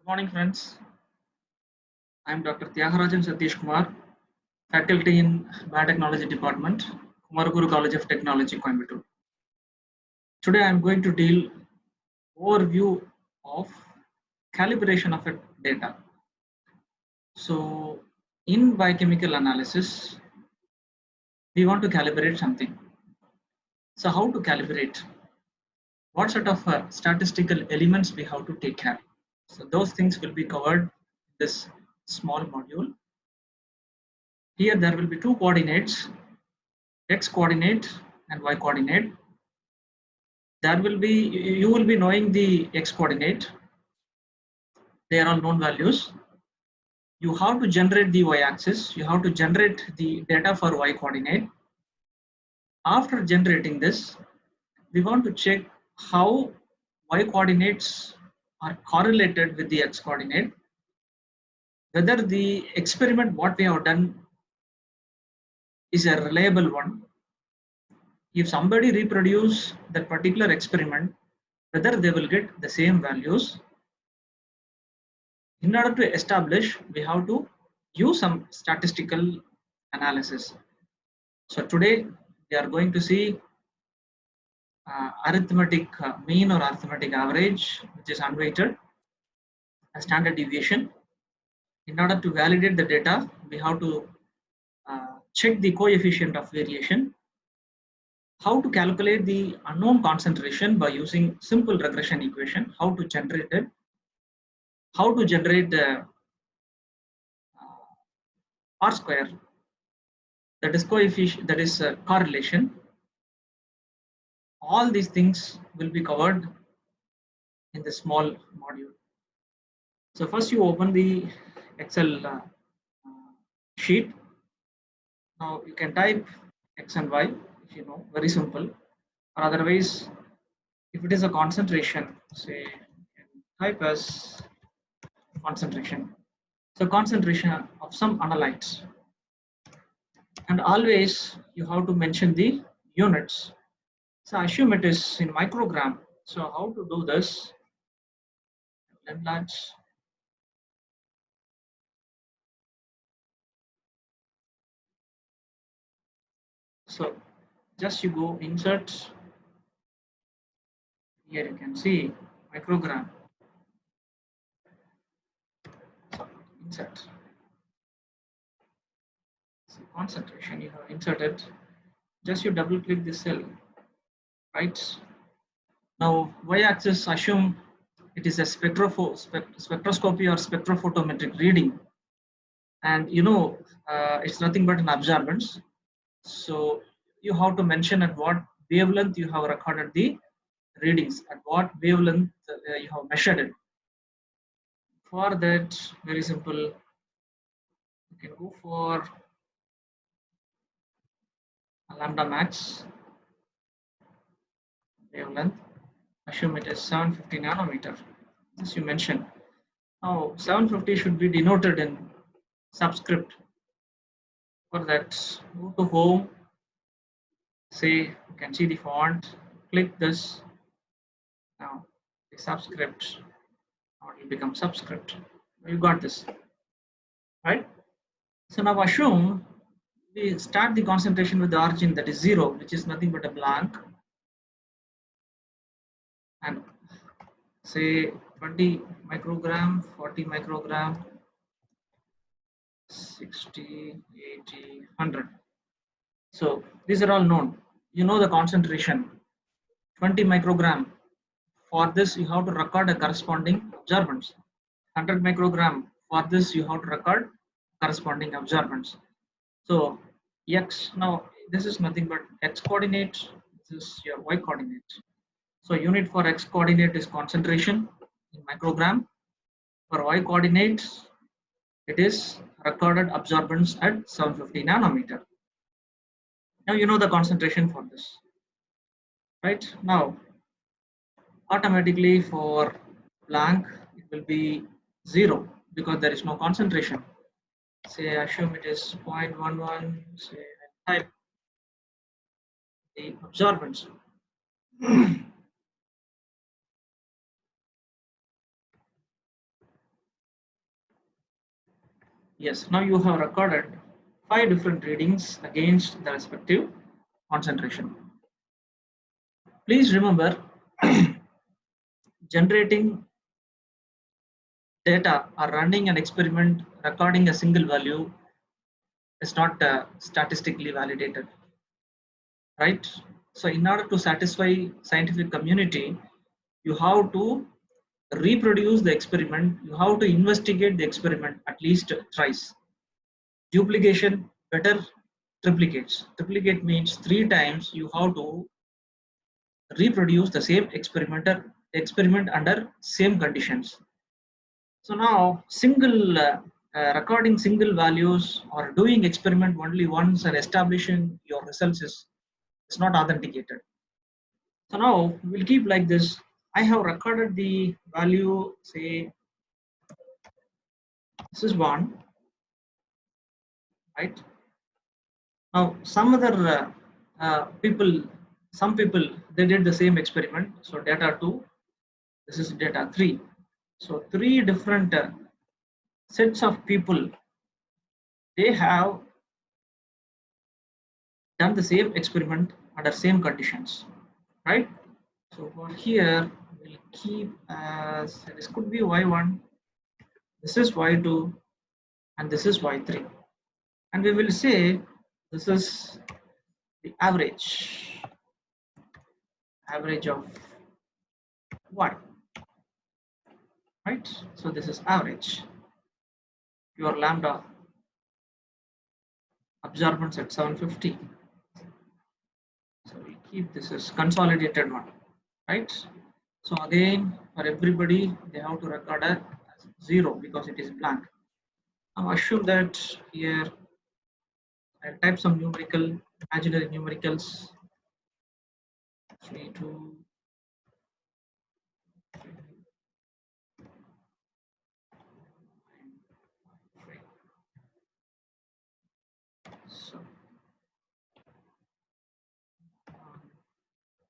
Good morning, friends. I am Dr. Tyagarajan Satish Kumar, faculty in Biotechnology Department, Kumaraguru College of Technology, Coimbatore. Today, I am going to deal overview of calibration of a data. So, in biochemical analysis, we want to calibrate something. So, how to calibrate? What sort of statistical elements we have to take care? So, those things will be covered in this small module. Here, there will be two coordinates, x coordinate and y coordinate. There will be, you will be knowing the x coordinate. They are all known values. You have to generate the y axis. You have to generate the data for y coordinate. After generating this, we want to check how y coordinates are correlated with the x coordinate, whether the experiment what we have done is a reliable one. If somebody reproduce that particular experiment, whether they will get the same values. In order to establish, we have to use some statistical analysis. So today we are going to see arithmetic mean or arithmetic average, which is unweighted, a standard deviation. In order to validate the data, we have to check the coefficient of variation, how to calculate the unknown concentration by using simple regression equation, how to generate it, how to generate the R square, that is coefficient, that is correlation. All these things will be covered in the small module. So first you open the Excel sheet. Now you can type X and Y if you know, very simple. Or otherwise, if it is a concentration, say you can type as concentration. So concentration of some analytes. And always you have to mention the units. So assume it is in microgram. So how to do this? Enlarge. So just you go insert. Here you can see microgram. So insert. So concentration you have inserted. Just you double click this cell, right? Now y-axis, assume it is a spectroscopy or spectrophotometric reading, and you know it's nothing but an absorbance. So you have to mention at what wavelength you have recorded the readings, at what wavelength you have measured it. For that, very simple, you can go for a lambda max wavelength. Assume it is 750 nanometer. This you mention. Now 750 should be denoted in subscript. For that, go to home. Say you can see the font. Click this. Now the subscript. Now it will become subscript. You got this, right? So now assume we start the concentration with the origin that is 0, which is nothing but a blank, and say 20 microgram, 40 microgram, 60, 80, 100. So these are all known. You know the concentration, 20 microgram. For this, you have to record a corresponding absorbance. 100 microgram. For this, you have to record corresponding absorbance. So x, now this is nothing but x coordinate. This is your y coordinate. So unit for x coordinate is concentration in microgram. For y coordinates, it is recorded absorbance at 750 nanometer. Now you know the concentration for this, right? Now automatically for blank it will be 0 because there is no concentration. Say assume it is 0.11. Say type the absorbance. Yes, now you have recorded 5 different readings against the respective concentration. Please remember, generating data or running an experiment recording a single value is not statistically validated, right? So in order to satisfy scientific community, you have to reproduce the experiment, you have to investigate the experiment at least thrice. Duplication better triplicates. Triplicate means 3 times you have to reproduce the same experiment under same conditions. So now recording single values or doing experiment only once and establishing your results is not authenticated. So now we'll keep like this. I have recorded the value, say this is 1, right? Now some other some people they did the same experiment. So data 2, this is data 3. So 3 different sets of people, they have done the same experiment under same conditions, right? So for here we'll keep as this could be y1, this is y2, and this is y3, and we will say this is the average of y, right? So this is average. Your lambda absorbance at 750. So we keep this as consolidated one, right? So again, for everybody, they have to record a 0 because it is blank. Now assume that here I'll type some numerical, imaginary numericals. 3, 2, 3, 3. So 1,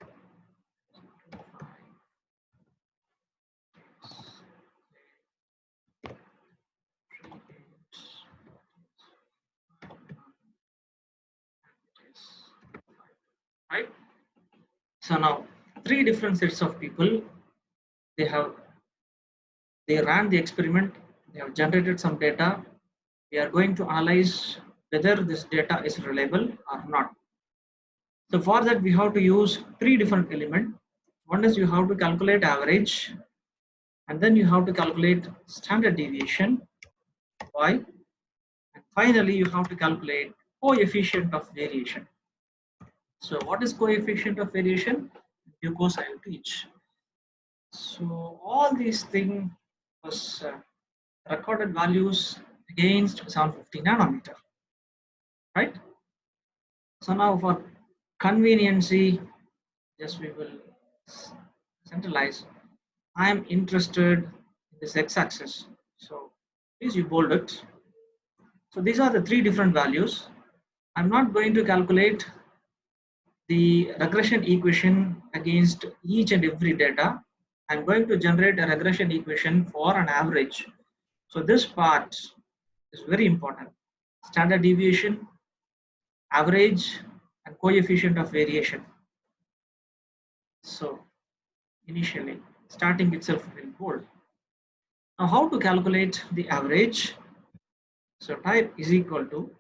2, 5, 3, 8, right? So now 3 different sets of people, they ran the experiment, they have generated some data. We are going to analyze whether this data is reliable or not. So for that we have to use 3 different elements. One is you have to calculate average, and then you have to calculate standard deviation, y, and finally you have to calculate coefficient of variation. So what is coefficient of variation? In due course I will teach. So all these things was recorded values against 750 nanometer, right? So now for conveniency, just we will centralize. I am interested in this x-axis. So please you bold it. So these are the 3 different values. I'm not going to calculate the regression equation against each and every data. I'm going to generate a regression equation for an average. So this part is very important. Standard deviation, average, and coefficient of variation. So initially, starting itself in bold. Now how to calculate the average? So type is equal to,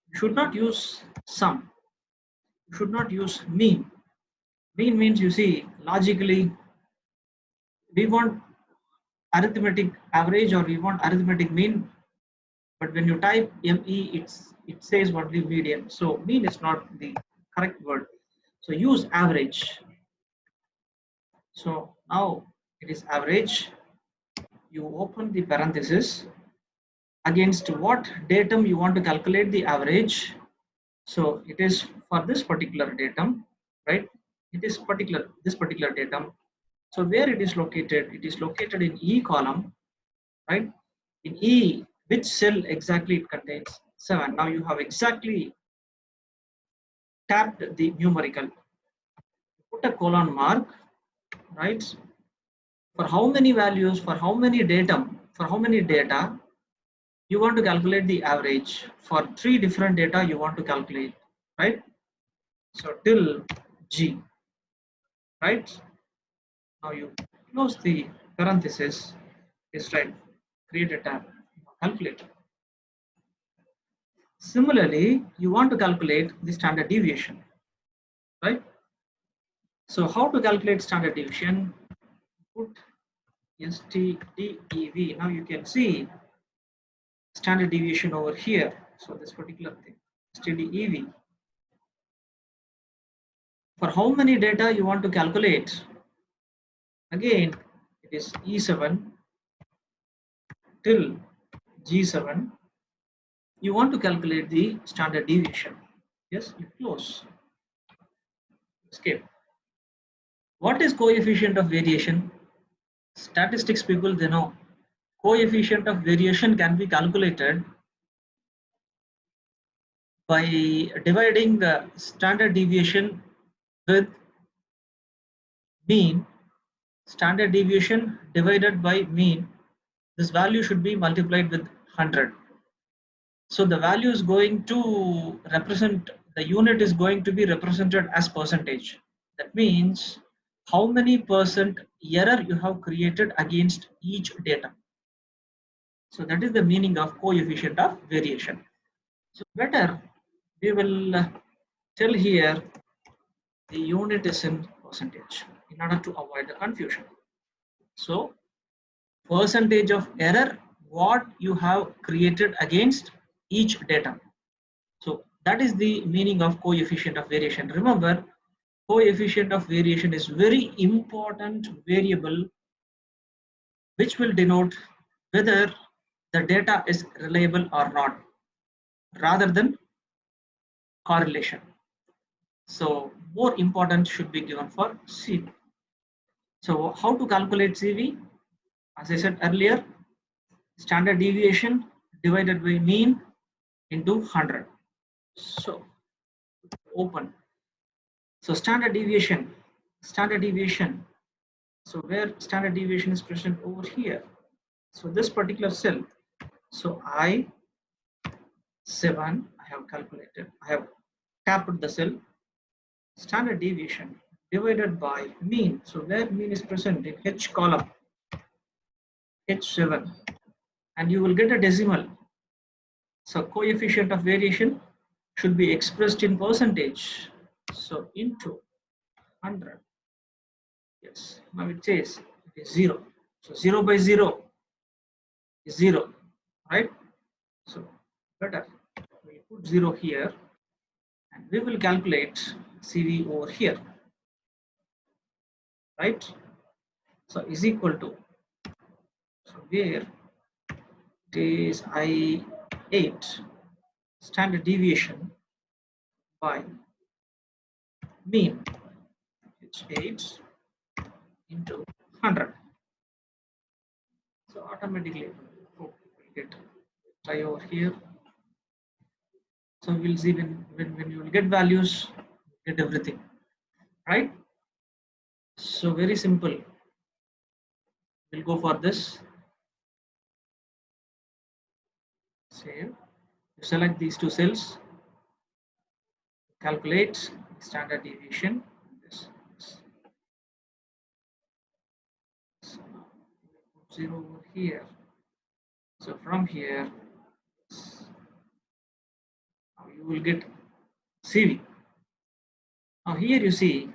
you should not use sum, you should not use mean. Mean means, you see, logically we want arithmetic average or we want arithmetic mean, but when you type ME, it says only median. So mean is not the correct word. So use average. So now it is average. You open the parenthesis, against what datum you want to calculate the average. So it is for this particular datum, right? It is this particular datum. So where it is located? It is located in E column, right? In E, which cell exactly it contains? 7. Now you have exactly tapped the numerical. Put a colon mark, right? For how many values, for how many datum, for how many data, You want to calculate the average for 3 different data you want to calculate, right? So till G, right? Now you close the parenthesis, is right, create a tab, calculate. Similarly, you want to calculate the standard deviation, right? So how to calculate standard deviation? Put STDEV. Now you can see standard deviation over here. So this particular thing, STDEV. For how many data you want to calculate? Again, it is E7 till G7. You want to calculate the standard deviation. Yes, you close. Escape. What is coefficient of variation? Statistics people, they know coefficient of variation can be calculated by dividing the standard deviation with mean. Standard deviation divided by mean, this value should be multiplied with 100. So the value is going to represent, the unit is going to be represented as percentage. That means how many percent error you have created against each data. So that is the meaning of coefficient of variation. So better we will tell here the unit is in percentage in order to avoid the confusion. So percentage of error what you have created against each data. So that is the meaning of coefficient of variation. Remember, coefficient of variation is very important variable which will denote whether the data is reliable or not, rather than correlation. So more important should be given for CV. So how to calculate CV? As I said earlier, standard deviation divided by mean into 100. So open. So standard deviation. So where standard deviation is present over here. So this particular cell. So I7 I have calculated. I have tapped the cell. Standard deviation divided by mean. So where mean is present in H column. H7, and you will get a decimal. So coefficient of variation should be expressed in percentage. So into 100. Yes, now it says it is 0. So 0 by 0 is 0, right? So better we put 0 here and we will calculate CV over here, right? So is equal to, so where it is I8 standard deviation by mean, H8 into 100. So automatically we'll get try over here. So we'll see when you will get values, get everything, right? So very simple. We'll go for this. Save. You select these two cells, calculate standard deviation. This. So now put 0 over here. So from here, now you will get CV. Now here you see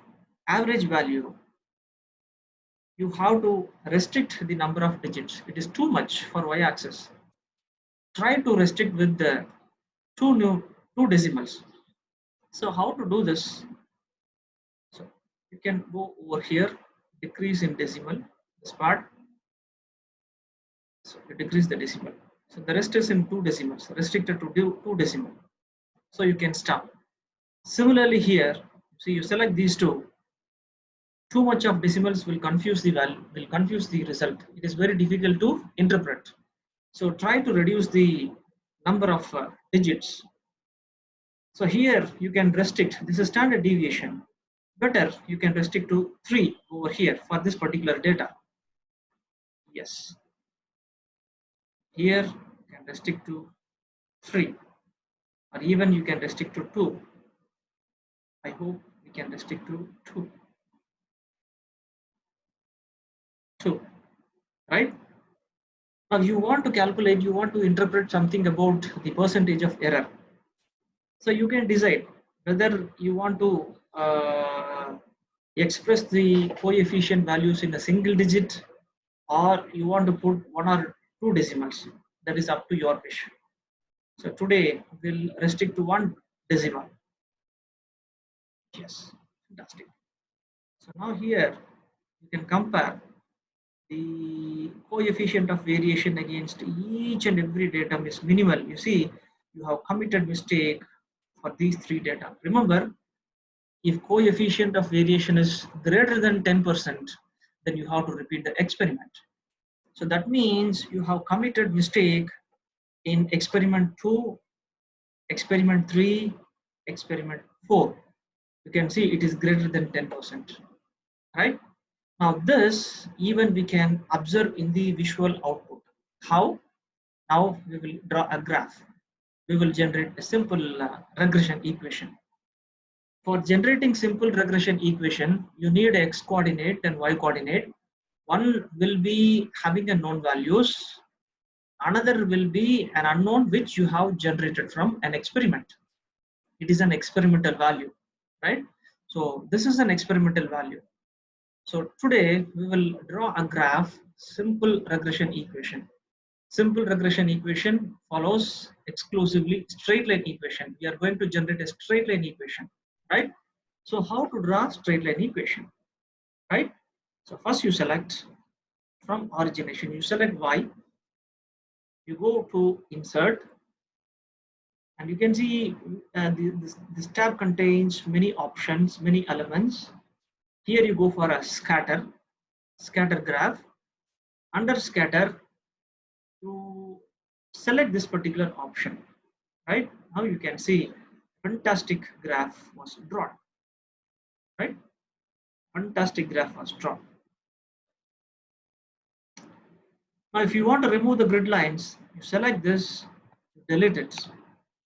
average value. You have to restrict the number of digits. It is too much for y-axis. Try to restrict with the two decimals. So how to do this? So you can go over here, decrease in decimal, this part. So you decrease the decimal. So the rest is in 2 decimals, restricted to 2 decimal. So you can stop. Similarly here, see you select these two. Too much of decimals will confuse the value, will confuse the result. It is very difficult to interpret. So try to reduce the number of digits. So here you can restrict, this is standard deviation. Better you can restrict to 3 over here for this particular data. Yes. Here you can restrict to 3, or even you can restrict to 2. I hope we can restrict to 2, right? Now you want to calculate, you want to interpret something about the percentage of error. So you can decide whether you want to express the coefficient values in a single digit, or you want to put 1 or 2 decimals. That is up to your wish. So today we'll restrict to 1 decimal. Yes, fantastic. So now here you can compare the coefficient of variation against each and every datum is minimal. You see, you have committed mistake for these 3 data. Remember, if coefficient of variation is greater than 10%, then you have to repeat the experiment. So that means you have committed mistake in experiment 2, experiment 3, experiment 4. You can see it is greater than 10%, right? Now this even we can observe in the visual output. How? Now we will draw a graph. We will generate a simple regression equation. For generating simple regression equation, you need x coordinate and y coordinate. One will be having a known values. Another will be an unknown which you have generated from an experiment. It is an experimental value, right? So this is an experimental value. So today we will draw a graph, simple regression equation. Simple regression equation follows exclusively straight line equation. We are going to generate a straight line equation, right? So how to draw straight line equation, right? So first you select from origination, you select Y, you go to insert, and you can see this tab contains many options, many elements. Here you go for a scatter graph. Under scatter, you select this particular option, right? Now you can see fantastic graph was drawn, right? Fantastic graph was drawn. Now if you want to remove the grid lines, you select this, delete it,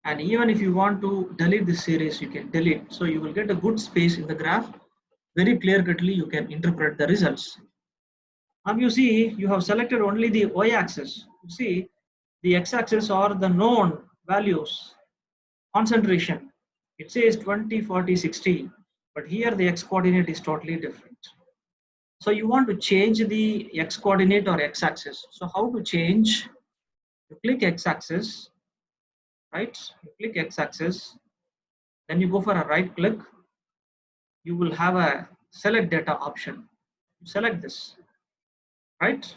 and even if you want to delete this series, you can delete. So you will get a good space in the graph. Very clear-cutly you can interpret the results. Now you see you have selected only the y-axis. You see the x-axis are the known values, concentration. It says 20, 40, 60, but here the x coordinate is totally different. So you want to change the x coordinate or x-axis. So how to change? You click x-axis, right? You click x-axis, then you go for a right click. You will have a select data option. You select this, right?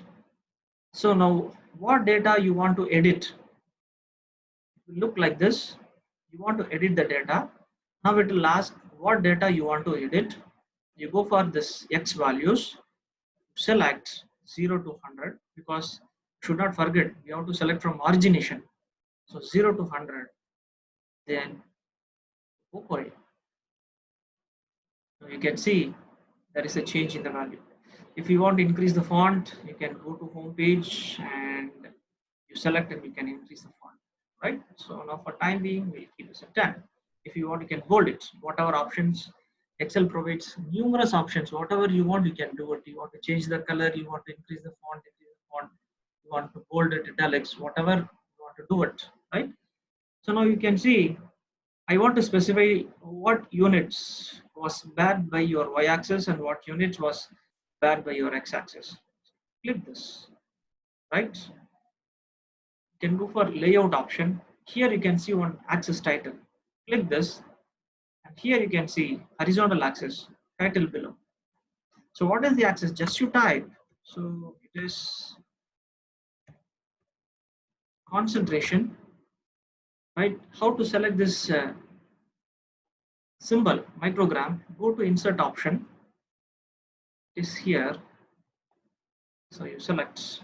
So now what data you want to edit? It will look like this. You want to edit the data. Now it will ask what data you want to edit. You go for this x values, select 0 to 100, because should not forget we have to select from origination. So 0 to 100, then go for it. Now you can see there is a change in the value. If you want to increase the font, you can go to home page and you select and you can increase the font, right? So now for time being, we'll keep this at 10. If you want, you can hold it. Whatever options, Excel provides numerous options. Whatever you want, you can do it. You want to change the color, you want to increase the font, you want to bold it, italics, whatever you want to do it, right? So now you can see, I want to specify what units was bared by your y-axis and what units was bared by your x-axis. Click this, right? You can go for layout option. Here you can see one axis title. Click this, and here you can see horizontal axis title below. So what is the axis? Just you type. So it is concentration, right? How to select this symbol microgram? Go to insert option. It is here. So you select.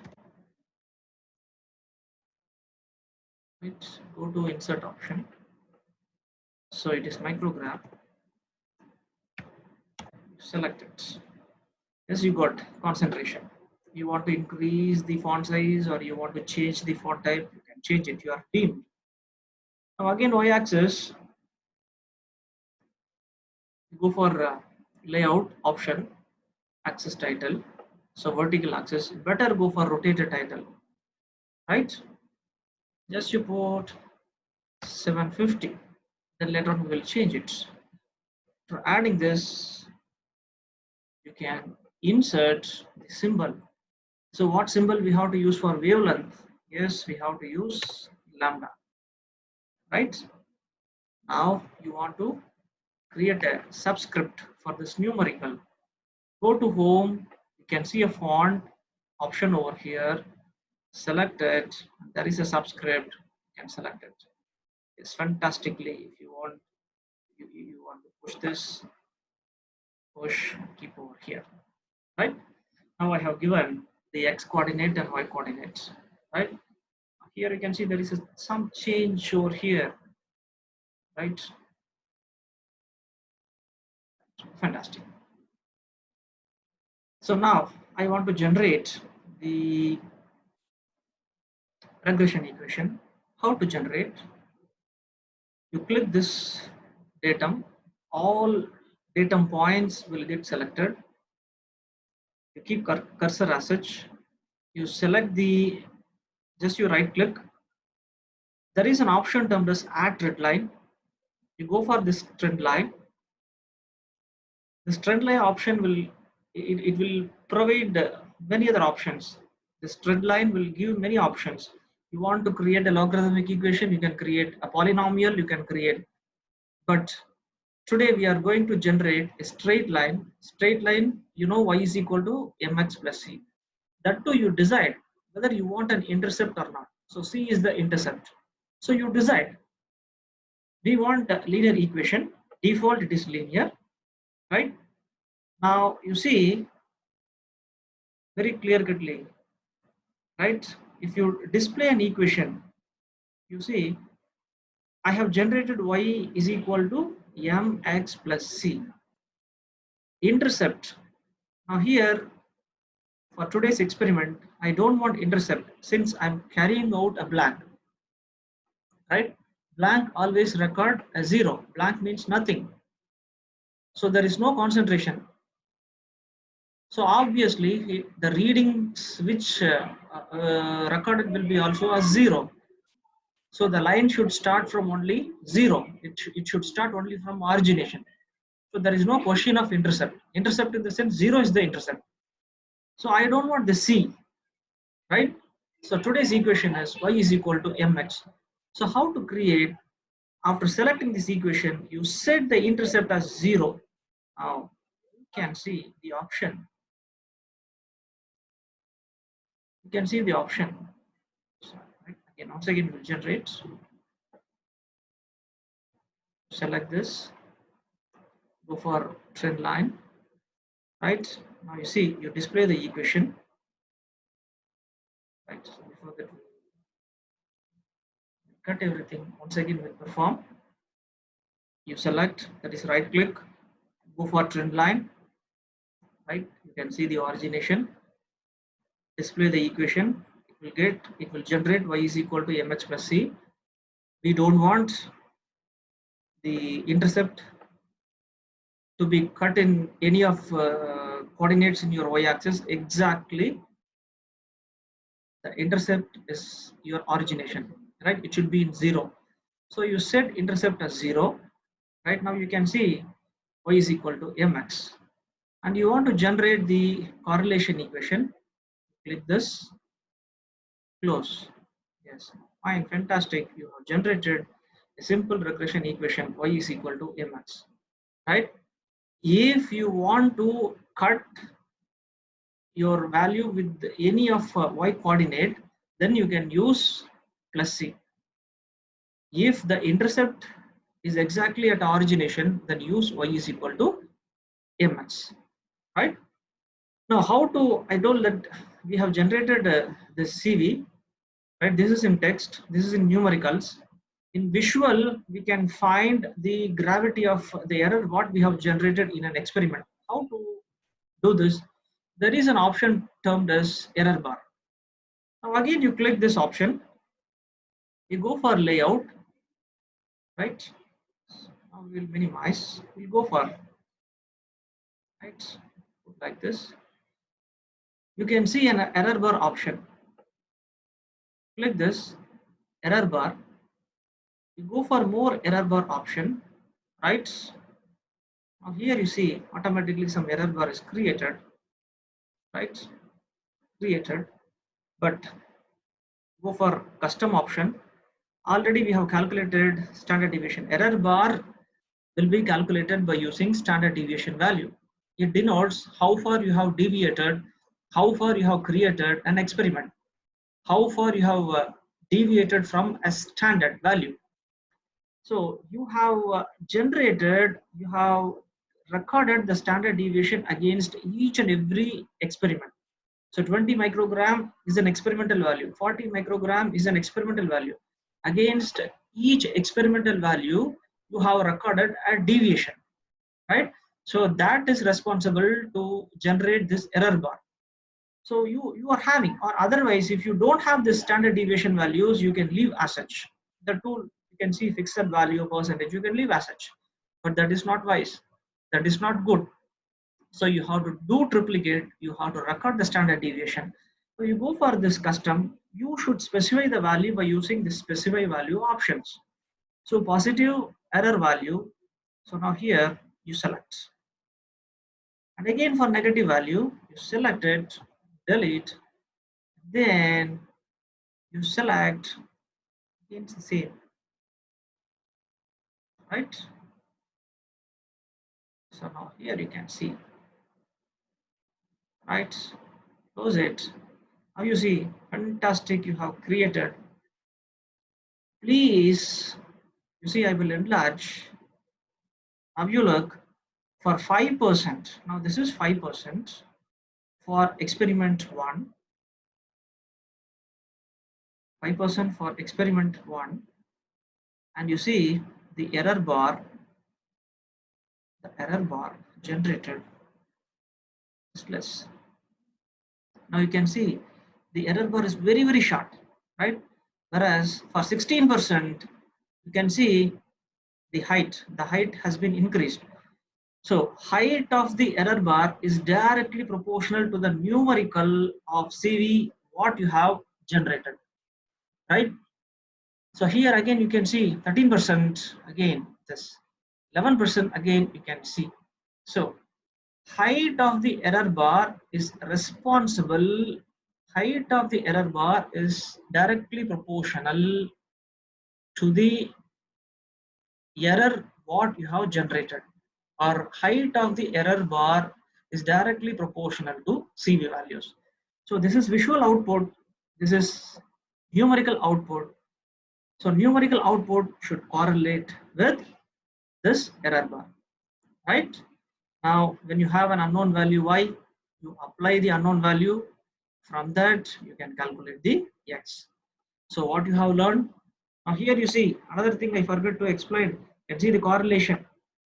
Right, go to insert option. So it is microgram. Select it. Yes, you got concentration. You want to increase the font size or you want to change the font type, you can change it. You are deemed. Now again, y-axis, go for layout option, axis title. So vertical axis, better go for rotated title, right? Just you put 750, then later on we will change it. For adding this, you can insert the symbol. So what symbol we have to use for wavelength? Yes, we have to use lambda, right? Now you want to create a subscript for this numerical. Go to home, you can see a font option over here, select it, there is a subscript, you can select it. It's fantastically, if you want, you want to push this, push, keep over here, right? Now I have given the x coordinate and y coordinates, right? Here you can see there is some change over here, right? Fantastic. So now I want to generate the regression equation. How to generate? You click this datum, all datum points will get selected. You keep cursor as such. You select the, just you right click. There is an option termed as add trend line. You go for this trend line. This trend line option will, it will provide many other options. This trend line will give many options. You want to create a logarithmic equation, you can create a polynomial, you can create. But today we are going to generate a straight line. Straight line, you know, y is equal to mx plus c. That too you decide whether you want an intercept or not. So c is the intercept. So you decide. We want a linear equation. Default it is linear, right? Now you see very clear cutly, right? If you display an equation, you see I have generated y is equal to mx plus c. Intercept. Now here for today's experiment, I don't want intercept since I'm carrying out a blank, right? Blank always record a 0. Blank means nothing. So there is no concentration. So obviously the readings which recorded will be also a 0. So the line should start from only 0. It should start only from origination. So there is no question of intercept. Intercept in the sense 0 is the intercept. So I don't want the C, right? So today's equation is y is equal to mx. So how to create? After selecting this equation, you set the intercept as 0. Now you can see the option. You can see the option. So, right? Again, once again, we'll generate. Select this. Go for trend line. Right now, you see you display the equation. Right. So before that, cut everything. Once again, we'll perform. You select, that is right click. Go for trend line. Right. You can see the origination. Display the equation. It will generate y is equal to mx plus c. We don't want the intercept to be cut in any of coordinates in your y-axis. Exactly, the intercept is your origination, right? It should be in 0. So you set intercept as 0. Right now you can see y is equal to mx, and you want to generate the correlation equation. Click this, close. Yes, fine, fantastic. You have generated a simple regression equation y is equal to mx, right? If you want to cut your value with any of y coordinate, then you can use plus c. If the intercept is exactly at origination, then use y is equal to mx, right? Now how to, I told that we have generated the CV, right? This is in text, this is in numericals. In visual, we can find the gravity of the error what we have generated in an experiment. How to do this? there is an option termed as error bar. Now again, you click this option, you go for layout, right? Now we'll minimize, we'll go for, right, like this. You can see an error bar option. Click this error bar, you go for more error bar option, right? Now here you see automatically some error bar is created, right? Created, but go for custom option. Already we have calculated standard deviation. Error bar will be calculated by using standard deviation value. It denotes how far you have deviated, how far you have created an experiment, how far you have deviated from a standard value. So you have generated, you have recorded the standard deviation against each and every experiment. So 20 microgram is an experimental value, 40 microgram is an experimental value. Against each experimental value, you have recorded a deviation, right? So that is responsible to generate this error bar. So you are having, or otherwise, if you don't have this standard deviation values, you can leave as such. The tool, you can see fixed value percentage, you can leave as such, but that is not wise. That is not good. So you have to do triplicate, you have to record the standard deviation. So you go for this custom, you should specify the value by using the specify value options. So positive error value, so now here you select. And again for negative value, you select it, delete, then you select, again it's the same, right? So now here you can see, right? Close it. Now you see, fantastic, you have created. Please, you see, I will enlarge. Now you look for 5%. Now this is 5% for experiment 1. 5% for experiment 1. And you see the error bar generated is less. Now you can see the error bar is very, very short, right? Whereas for 16%, you can see the height has been increased. So height of the error bar is directly proportional to the numerical of CV what you have generated, right? So here again you can see 13%, again this 11%, again you can see. So height of the error bar is responsible, height of the error bar is directly proportional to the error what you have generated, or height of the error bar is directly proportional to CV values. So this is visual output, this is numerical output. So numerical output should correlate with this error bar, right? Now when you have an unknown value y, you apply the unknown value, from that you can calculate the x. So what you have learned, now here you see another thing I forgot to explain. You can see the correlation.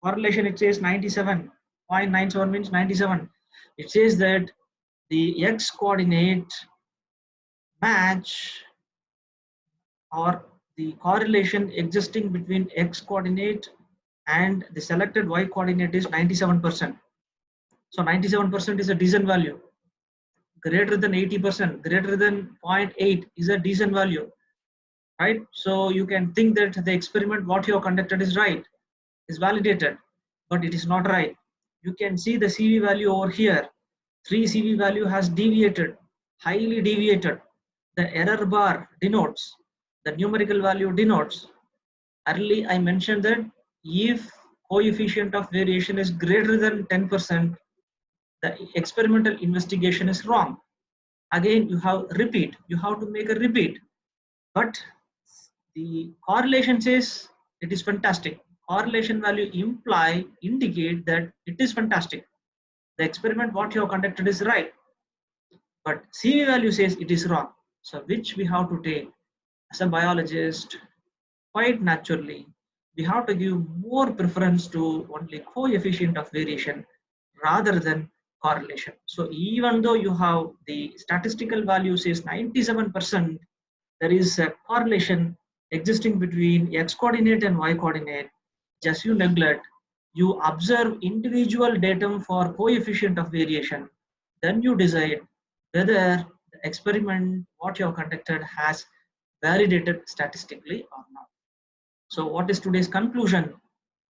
Correlation, it says 97.97 means 97. It says that the x coordinate match, or the correlation existing between x coordinate and the selected y coordinate is 97%. So 97% is a decent value. Greater than 80%, greater than 0.8 is a decent value, right? So you can think that the experiment what you have conducted is right, is validated, but it is not right. You can see the CV value over here. 3 CV value has deviated, highly deviated. The error bar denotes, the numerical value denotes. Early I mentioned that if coefficient of variation is greater than 10%, the experimental investigation is wrong. Again, you have repeat, you have to make a repeat, but the correlation says it is fantastic. Correlation value indicate that it is fantastic. The experiment what you have conducted is right, but CV value says it is wrong. So which we have to take as a biologist, quite naturally, we have to give more preference to only coefficient of variation rather than correlation. So even though you have the statistical value says 97%, there is a correlation existing between x coordinate and y coordinate. Just you neglect, you observe individual datum for coefficient of variation, then you decide whether the experiment what you have conducted has validated statistically or not. So what is today's conclusion?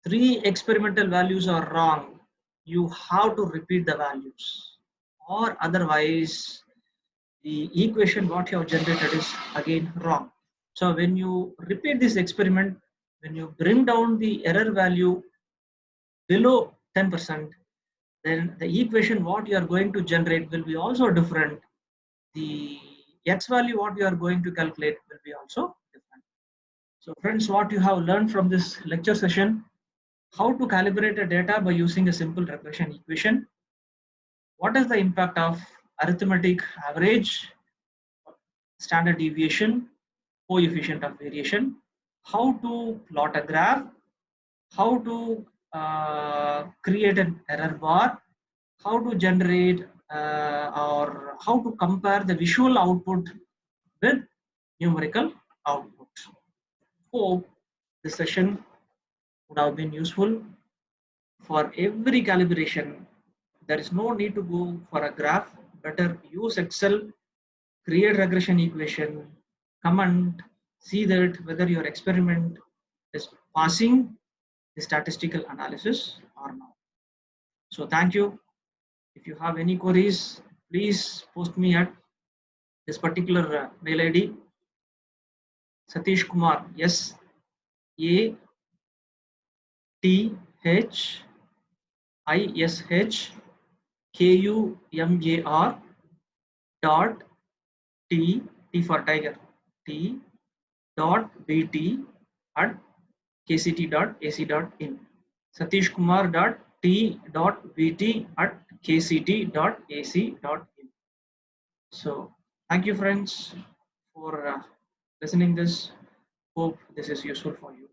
3 experimental values are wrong. You have to repeat the values, or otherwise the equation what you have generated is again wrong. So when you repeat this experiment, when you bring down the error value below 10%, then the equation what you are going to generate will be also different. The x value what you are going to calculate will be also different. So friends, what you have learned from this lecture session: how to calibrate a data by using a simple regression equation, what is the impact of arithmetic average, standard deviation, coefficient of variation, how to plot a graph, how to create an error bar, how to generate or how to compare the visual output with numerical output. Hope this session would have been useful. For every calibration, there is no need to go for a graph. Better use Excel, create regression equation, comment, see that whether your experiment is passing the statistical analysis or not. So thank you. If you have any queries, please post me at this particular mail ID, Satish Kumar, SATHISHKUMAR dot T for tiger, T dot BT at kct.ac.in. Satish Kumar dot T dot BT at kct.ac.in. So thank you friends for listening this. Hope this is useful for you.